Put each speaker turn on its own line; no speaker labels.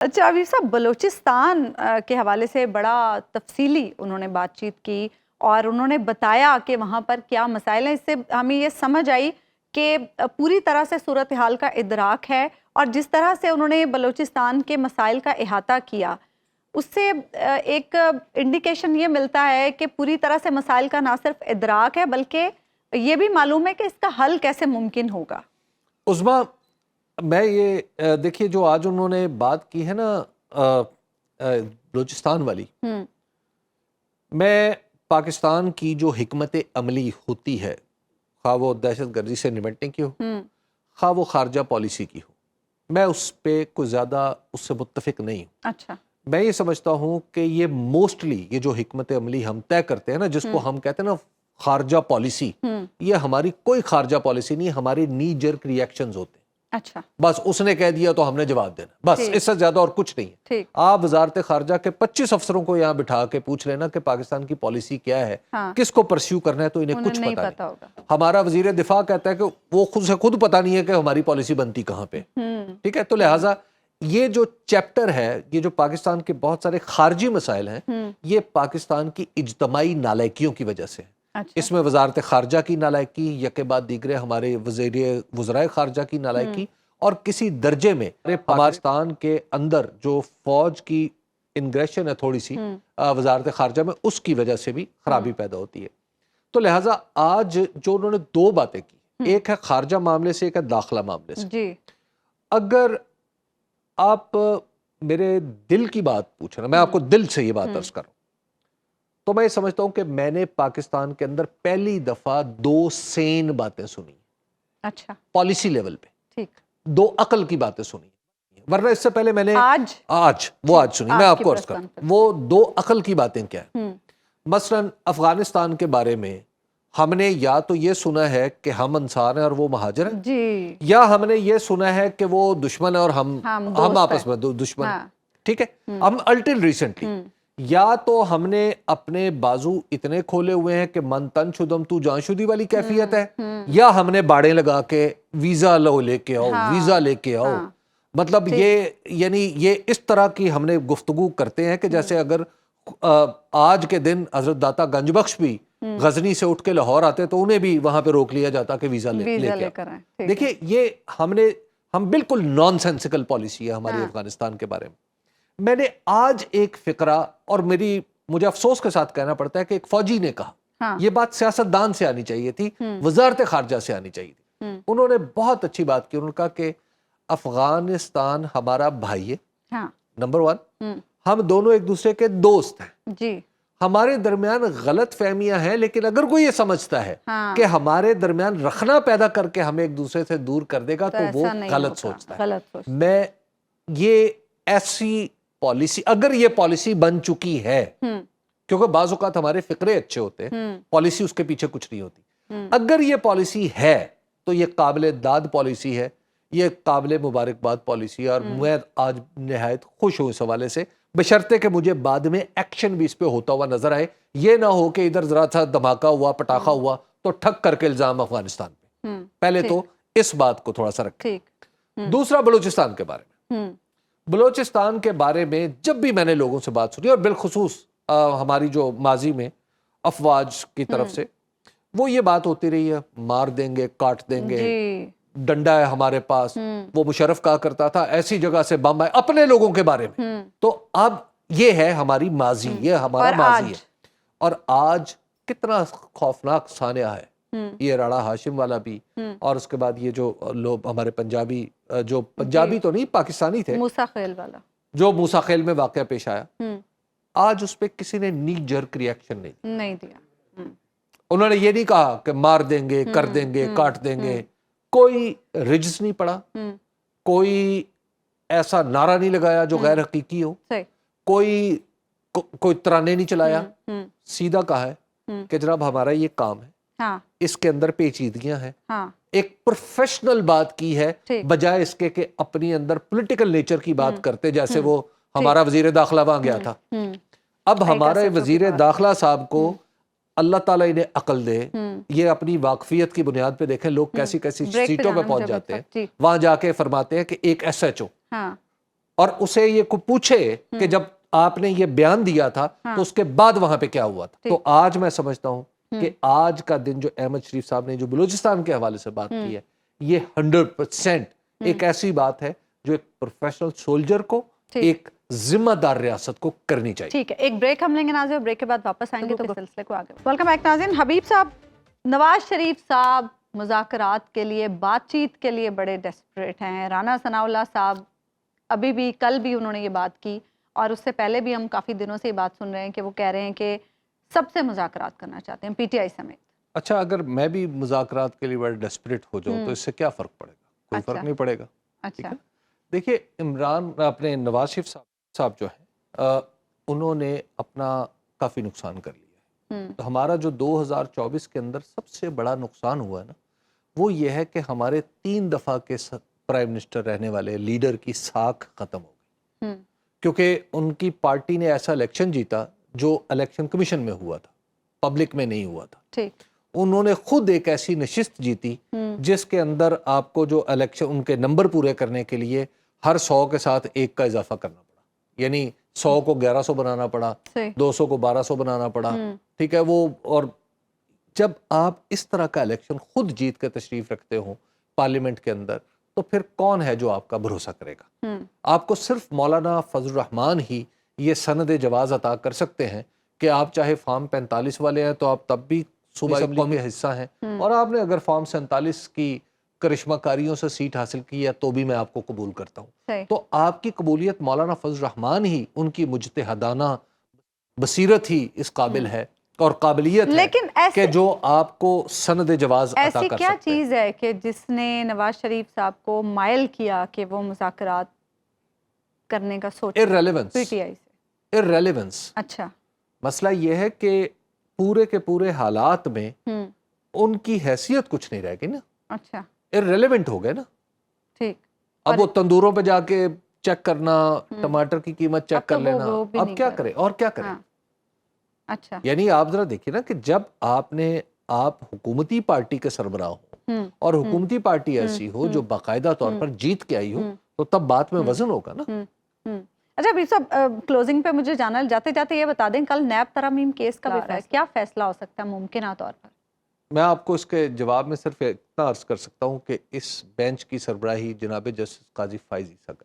اچھا عبیر صاحب، بلوچستان کے حوالے سے بڑا تفصیلی انہوں نے بات چیت کی اور انہوں نے بتایا کہ وہاں پر کیا مسائل ہیں. اس سے ہمیں یہ سمجھ آئی کہ پوری طرح سے صورتحال کا ادراک ہے، اور جس طرح سے انہوں نے بلوچستان کے مسائل کا احاطہ کیا اس سے ایک انڈیکیشن یہ ملتا ہے کہ پوری طرح سے مسائل کا نہ صرف ادراک ہے بلکہ یہ بھی معلوم ہے کہ اس کا حل کیسے ممکن ہوگا.
عظمیٰ، میں یہ دیکھیے جو آج انہوں نے بات کی ہے نا بلوچستان والی، میں پاکستان کی جو حکمت عملی ہوتی ہے، خواہ وہ دہشت گردی سے نمٹنے کی ہو، خواہ وہ خارجہ پالیسی کی ہو، میں اس پہ کوئی زیادہ اس سے متفق نہیں ہوں.
اچھا،
میں یہ سمجھتا ہوں کہ یہ موسٹلی یہ جو حکمت عملی ہم طے کرتے ہیں نا، جس کو ہم کہتے ہیں نا خارجہ پالیسی، یہ ہماری کوئی خارجہ پالیسی نہیں، ہماری نی جرک ری ایکشنز ہوتے ہیں.
اچھا،
بس اس نے کہہ دیا تو ہم نے جواب دینا، بس اس سے زیادہ اور کچھ نہیں ہے.
ٹھیک.
آپ وزارت خارجہ کے 25 افسروں کو یہاں بٹھا کے پوچھ لینا کہ پاکستان کی پالیسی کیا ہے، کس کو پرسیو کرنا ہے، تو انہیں کچھ پتہ نہیں
ہوگا.
ہمارا وزیر دفاع کہتا ہے کہ وہ خود سے خود پتہ نہیں ہے کہ ہماری پالیسی بنتی کہاں پہ. ٹھیک ہے، تو لہٰذا یہ جو چیپٹر ہے، یہ جو پاکستان کے بہت سارے خارجی مسائل ہیں، یہ پاکستان کی اجتماعی نالائکیوں کی وجہ سے ہے. اس میں وزارت خارجہ کی نالائکی، یکے بعد دیگرے ہمارے وزرائے خارجہ کی نالائکی، اور کسی درجے میں پاکستان کے اندر جو فوج کی انگریشن ہے تھوڑی سی وزارت خارجہ میں، اس کی وجہ سے بھی خرابی پیدا ہوتی ہے. تو لہٰذا آج جو انہوں نے دو باتیں کی، ایک ہے خارجہ معاملے سے، ایک ہے داخلہ معاملے سے. اگر آپ میرے دل کی بات پوچھنا، میں آپ کو دل سے یہ بات عرض کروں، تو میں یہ سمجھتا ہوں کہ میں نے پاکستان کے اندر پہلی دفعہ دو سین باتیں سنی.
اچھا،
پالیسی لیول پہ
ٹھیک.
دو عقل کی باتیں سنی، ورنہ اس سے پہلے میں نے آج سنی. میں آپ کو عرض کروں وہ دو عقل کی باتیں کیا ہیں. مثلا افغانستان کے بارے میں ہم نے یا تو یہ سنا ہے کہ ہم انصار ہیں اور وہ مہاجر ہیں، یا ہم نے یہ سنا ہے کہ وہ دشمن ہے اور ہم آپس میں دشمن ہیں. ٹھیک ہے، ہم الٹل ریسنٹلی یا تو ہم نے اپنے بازو اتنے کھولے ہوئے ہیں کہ من تن شدم تو جان شدی والی کیفیت ہے، یا ہم نے باڑیں لگا کے ویزا لے کے آؤ، ویزا لے کے آؤ. مطلب یہ یعنی یہ اس طرح کی ہم نے گفتگو کرتے ہیں کہ جیسے اگر آج کے دن حضرت داتا گنج بخش بھی غزنی سے اٹھ کے لاہور آتے تو انہیں بھی وہاں پہ روک لیا جاتا کہ ویزا لے کے آؤ. دیکھیے یہ ہم بالکل نان سینسیکل پالیسی ہے ہماری افغانستان کے بارے میں. میں نے آج ایک فقرہ، اور مجھے افسوس کے ساتھ کہنا پڑتا ہے کہ ایک فوجی نے کہا، یہ بات سیاستدان سے آنی چاہیے تھی، وزارت خارجہ سے آنی چاہیے تھی. انہوں نے بہت اچھی بات کی. انہوں نے کہا کہ افغانستان ہمارا بھائی ہے، نمبر 1، ہم دونوں ایک دوسرے کے دوست ہیں، ہمارے درمیان غلط فہمیاں ہیں، لیکن اگر کوئی یہ سمجھتا ہے کہ ہمارے درمیان رخنا پیدا کر کے ہمیں ایک دوسرے سے دور کر دے گا تو وہ غلط سوچتا ہے. میں یہ ایسی پالیسی، اگر یہ پالیسی بن چکی ہے، کیونکہ بعض اوقات ہمارے فقرے اچھے ہوتے ہیں، پالیسی اس کے پیچھے کچھ نہیں ہوتی، اگر یہ پالیسی ہے تو یہ قابل داد پالیسی ہے، یہ قابل مبارکباد پالیسی ہے. اور میں آج نہایت خوش ہوں اس حوالے سے، بشرطے کہ مجھے بعد میں ایکشن بھی اس پہ ہوتا ہوا نظر آئے. یہ نہ ہو کہ ادھر ذرا سا دھماکہ ہوا، پٹاخہ ہوا تو ٹھک کر کے الزام افغانستان پہ. پہلے تو اس بات کو تھوڑا سا رکھیں. دوسرا بلوچستان کے بارے میں، بلوچستان کے بارے میں جب بھی میں نے لوگوں سے بات سنی، اور بالخصوص ہماری جو ماضی میں افواج کی طرف سے وہ یہ بات ہوتی رہی ہے، مار دیں گے، کاٹ دیں گے، ڈنڈا ہے ہمارے پاس. وہ مشرف کہا کرتا تھا ایسی جگہ سے بم آئے اپنے لوگوں کے بارے میں. تو اب یہ ہے ہماری ماضی، یہ ہمارا ماضی ہے. اور آج کتنا خوفناک سانحہ ہے یہ راڑا ہاشم والا بھی، اور اس کے بعد یہ جو لوگ ہمارے پنجابی، جو پنجابی تو نہیں پاکستانی تھے، موسیٰ خیل والا، جو موسیٰ خیل میں واقعہ پیش آیا، آج اس پہ کسی نے نی جرک ری ایکشن نہیں دیا. انہوں نے یہ نہیں کہا کہ مار دیں گے، کر دیں گے، کاٹ دیں گے. کوئی رجس نہیں پڑا، کوئی ایسا نعرہ نہیں لگایا جو غیر حقیقی ہو، کوئی ترانے نہیں چلایا. سیدھا کہا ہے کہ جناب ہمارا یہ کام ہے، اس کے اندر پیچیدگیاں ہیں. ایک پروفیشنل بات کی ہے، بجائے اس کے کہ اپنی اندر پولیٹیکل نیچر کی بات کرتے، جیسے وہ ہمارا وزیر داخلہ وہاں گیا تھا. اب ہمارے وزیر داخلہ صاحب کو اللہ تعالیٰ انہیں عقل دے، یہ اپنی واقفیت کی بنیاد پہ دیکھیں لوگ کیسی کیسی سیٹوں پہ پہنچ جاتے ہیں. وہاں جا کے فرماتے ہیں کہ ایک ایس ایچ او اور اسے یہ کو پوچھے کہ جب آپ نے یہ بیان دیا تھا تو اس کے بعد وہاں پہ کیا ہوا تھا. تو آج میں سمجھتا ہوں کہ آج کا دن جو احمد شریف صاحب نے جو بلوچستان کے حوالے سے بات کی ہے یہ 100% ایک ایسی بات ہے جو ایک پروفیشنل سولجر کو ایک ذمہ دار ریاست کو کرنی چاہیے.
ٹھیک ہے, ایک بریک ہم لیں گے ناظرین, بریک کے بعد واپس آئیں گے تو سلسلے کو آگے. ویلکم بیک ناظرین. حبیب صاحب, نواز شریف صاحب مذاکرات کے لیے, بات چیت کے لیے بڑے ڈیسپریٹ ہیں. رانا ثناء اللہ صاحب ابھی بھی, کل بھی انہوں نے یہ بات کی, اور اس سے پہلے بھی ہم کافی دنوں سے یہ بات سن رہے ہیں کہ وہ کہہ رہے ہیں کہ سب سے مذاکرات کرنا چاہتے ہیں, پی ٹی آئی سمیت.
اچھا, اگر میں بھی مذاکرات کے لیے بڑا ڈیسپریٹ ہو جاؤں تو اس سے کیا فرق پڑے گا؟ کوئی فرق نہیں پڑے گا.
اچھا,
دیکھیے, عمران اپنے نواز شریف صاحب جو ہیں انہوں نے اپنا کافی نقصان کر لیا ہے. تو ہمارا جو 2024 کے اندر سب سے بڑا نقصان ہوا ہے نا, وہ یہ ہے کہ ہمارے 3 دفعہ کے پرائم منسٹر رہنے والے لیڈر کی ساکھ ختم ہو گئی, کیونکہ ان کی پارٹی نے ایسا الیکشن جیتا جو الیکشن کمیشن میں ہوا تھا, پبلک میں نہیں ہوا تھا.
ٹھیک.
انہوں نے خود ایک ایسی نشست جیتی جس کے اندر آپ کو جو الیکشن ان کے نمبر پورے کرنے کے لیے ہر 100 کے ساتھ 1 کا اضافہ کرنا پڑا, یعنی 100 کو 1100 بنانا پڑا, 200 کو 1200 بنانا پڑا. ٹھیک ہے, وہ, اور جب آپ اس طرح کا الیکشن خود جیت کے تشریف رکھتے ہوں پارلیمنٹ کے اندر, تو پھر کون ہے جو آپ کا بھروسہ کرے گا؟ آپ کو صرف مولانا فضل الرحمان ہی یہ سند جواز عطا کر سکتے ہیں کہ آپ چاہے فارم 45 والے ہیں تو آپ تب بھی صوبہ اسمبلی کے حصہ ہیں, اور آپ نے اگر فارم 47 کی کرشمہ کاریوں سے سیٹ حاصل کی ہے تو بھی میں آپ کو قبول کرتا ہوں. تو آپ کی قبولیت مولانا فضل الرحمان ہی, ان کی مجتہدانہ بصیرت ہی اس قابل ہے اور قابلیت ہے کہ جو آپ کو سند جواز عطا کر سکتے ہیں.
ایسی کیا چیز ہے کہ جس نے نواز شریف صاحب کو مائل کیا کہ وہ مذاکرات کرنے کا سوچا؟
Irrelevance.
پی ٹی آئی سے
Irrelevance.
اچھا,
مسئلہ یہ ہے کہ پورے کے پورے حالات میں ان کی حیثیت کچھ نہیں رہ گئی نا.
اچھا,
irrelevant ہو گئے نا.
ٹھیک.
اب وہ تندوروں پہ جا کے چیک کرنا, ٹماٹر کی قیمت چیک کر لینا, اب کیا کرے اور کیا کرے.
اچھا,
یعنی آپ ذرا دیکھیے نا کہ جب آپ حکومتی پارٹی کے سربراہ ہو اور حکومتی پارٹی ایسی ہو جو باقاعدہ طور پر جیت کے آئی ہو, تو تب بات میں وزن ہوگا نا.
اچھا بھی صاحب, کلوزنگ پہ مجھے جانا, جاتے جاتے یہ بتا دیں, کل نیب ترامیم کیس کا بھی کیا فیصلہ ہو سکتا ہے ممکنہ طور پر؟
میں آپ کو اس کے جواب میں صرف اتنا عرض کر سکتا ہوں کہ اس بینچ کی سربراہی جناب جسٹس قاضی فائز عیسیٰ کر